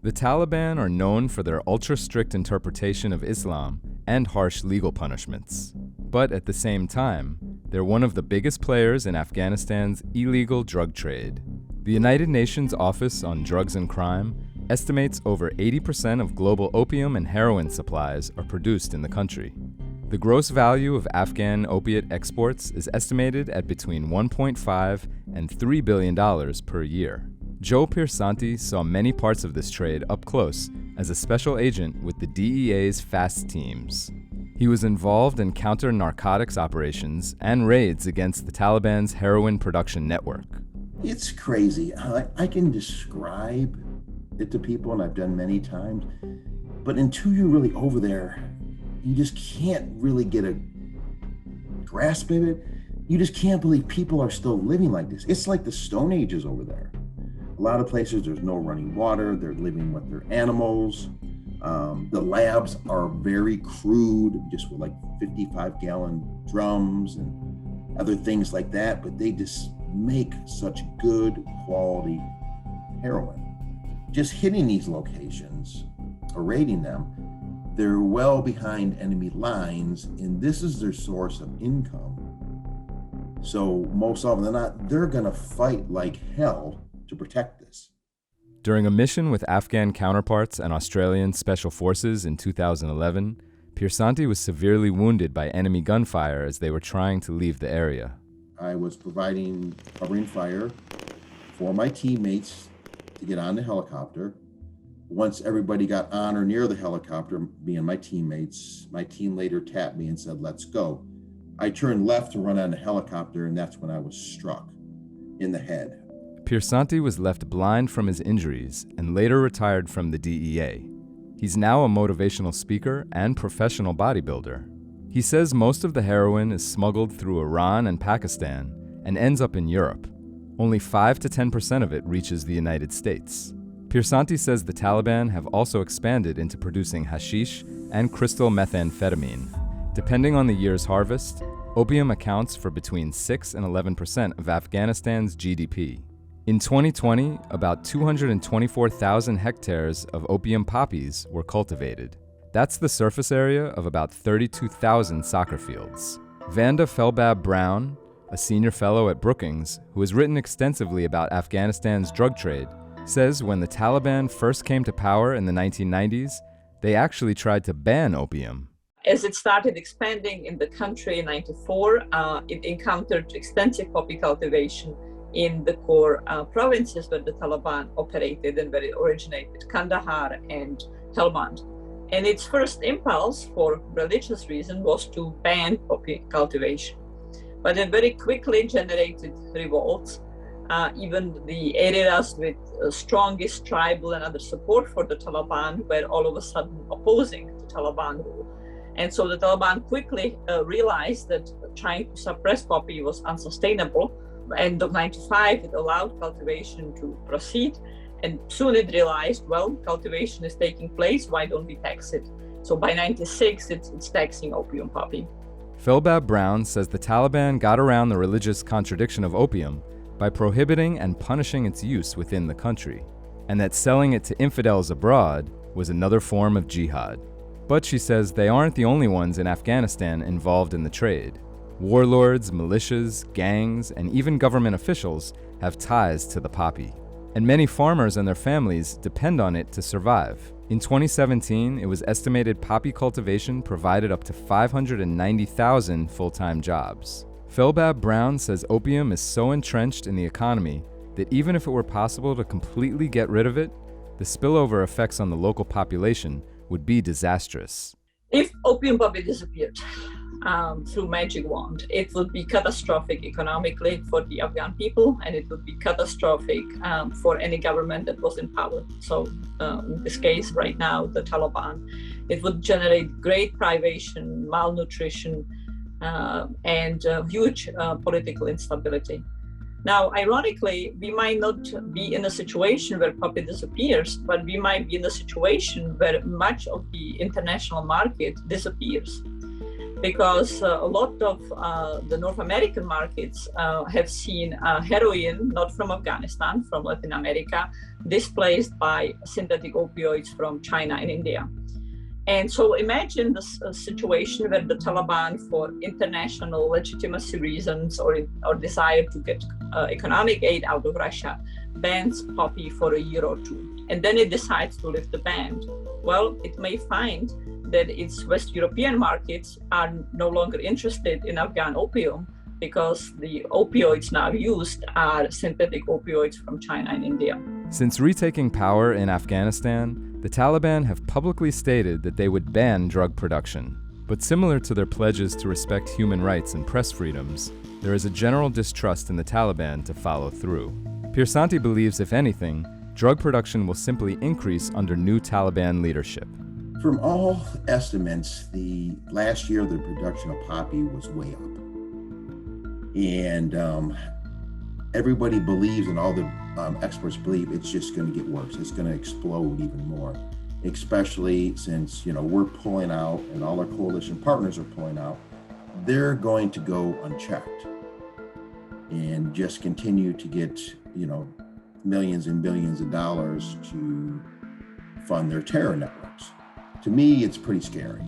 The Taliban are known for their ultra-strict interpretation of Islam and harsh legal punishments. But at the same time, they're one of the biggest players in Afghanistan's illegal drug trade. The United Nations Office on Drugs and Crime estimates over 80% of global opium and heroin supplies are produced in the country. The gross value of Afghan opiate exports is estimated at between $1.5 and $3 billion per year. Joe Piersanti saw many parts of this trade up close as a special agent with the DEA's FAST teams. He was involved in counter-narcotics operations and raids against the Taliban's heroin production network. It's crazy. I can describe it to people, and I've done many times, but until you're really over there, you just can't really get a grasp of it. You just can't believe people are still living like this. It's like the Stone Ages over there. A lot of places, there's no running water. They're living with their animals. The labs are very crude, just with like 55-gallon drums and other things like that, but they just make such good quality heroin. Just hitting these locations or raiding them, they're well behind enemy lines, and this is their source of income. So most often than not, they're gonna fight like hell to protect this. During a mission with Afghan counterparts and Australian Special Forces in 2011, Piersanti was severely wounded by enemy gunfire as they were trying to leave the area. I was providing covering fire for my teammates to get on the helicopter. Once everybody got on or near the helicopter, me and my teammates, my team later tapped me and said, "Let's go." I turned left to run on the helicopter, and that's when I was struck in the head. Piersanti was left blind from his injuries and later retired from the DEA. He's now a motivational speaker and professional bodybuilder. He says most of the heroin is smuggled through Iran and Pakistan and ends up in Europe. Only 5 to 10% of it reaches the United States. Piersanti says the Taliban have also expanded into producing hashish and crystal methamphetamine. Depending on the year's harvest, opium accounts for between 6 and 11% of Afghanistan's GDP. In 2020, about 224,000 hectares of opium poppies were cultivated. That's the surface area of about 32,000 soccer fields. Vanda Felbab-Brown, a senior fellow at Brookings who has written extensively about Afghanistan's drug trade, says when the Taliban first came to power in the 1990s, they actually tried to ban opium. As it started expanding in the country in 94, it encountered extensive poppy cultivation in the core provinces where the Taliban operated and where it originated, Kandahar and Helmand. And its first impulse for religious reason was to ban poppy cultivation. But it very quickly generated revolts. Even the areas with strongest tribal and other support for the Taliban were all of a sudden opposing the Taliban rule. And so the Taliban quickly realized that trying to suppress poppy was unsustainable. End of 95, it allowed cultivation to proceed. And soon it realized, well, cultivation is taking place, why don't we tax it? So by 96, it's taxing opium poppy. Felbab-Brown says the Taliban got around the religious contradiction of opium by prohibiting and punishing its use within the country, and that selling it to infidels abroad was another form of jihad. But she says they aren't the only ones in Afghanistan involved in the trade. Warlords, militias, gangs, and even government officials have ties to the poppy. And many farmers and their families depend on it to survive. In 2017, it was estimated poppy cultivation provided up to 590,000 full-time jobs. Felbab-Brown says opium is so entrenched in the economy that even if it were possible to completely get rid of it, the spillover effects on the local population would be disastrous. If opium poppy disappeared through magic wand, it would be catastrophic economically for the Afghan people, and it would be catastrophic for any government that was in power. So in this case, right now, the Taliban, it would generate great privation, malnutrition, and huge political instability. Now, ironically, we might not be in a situation where poppy disappears, but we might be in a situation where much of the international market disappears. because a lot of the North American markets have seen heroin, not from Afghanistan, from Latin America, displaced by synthetic opioids from China and India. And so imagine this situation where the Taliban, for international legitimacy reasons or desire to get economic aid out of Russia, bans poppy for a year or two. And then it decides to lift the ban. Well, it may find that its West European markets are no longer interested in Afghan opium because the opioids now used are synthetic opioids from China and India. Since retaking power in Afghanistan, the Taliban have publicly stated that they would ban drug production. But similar to their pledges to respect human rights and press freedoms, there is a general distrust in the Taliban to follow through. Piersanti believes, if anything, drug production will simply increase under new Taliban leadership. From all estimates, the last year the production of poppy was way up. And everybody believes, and all the experts believe, it's just going to get worse. It's going to explode even more, especially since, we're pulling out and all our coalition partners are pulling out. They're going to go unchecked and just continue to get, millions and billions of dollars to fund their terror networks. To me, it's pretty scary.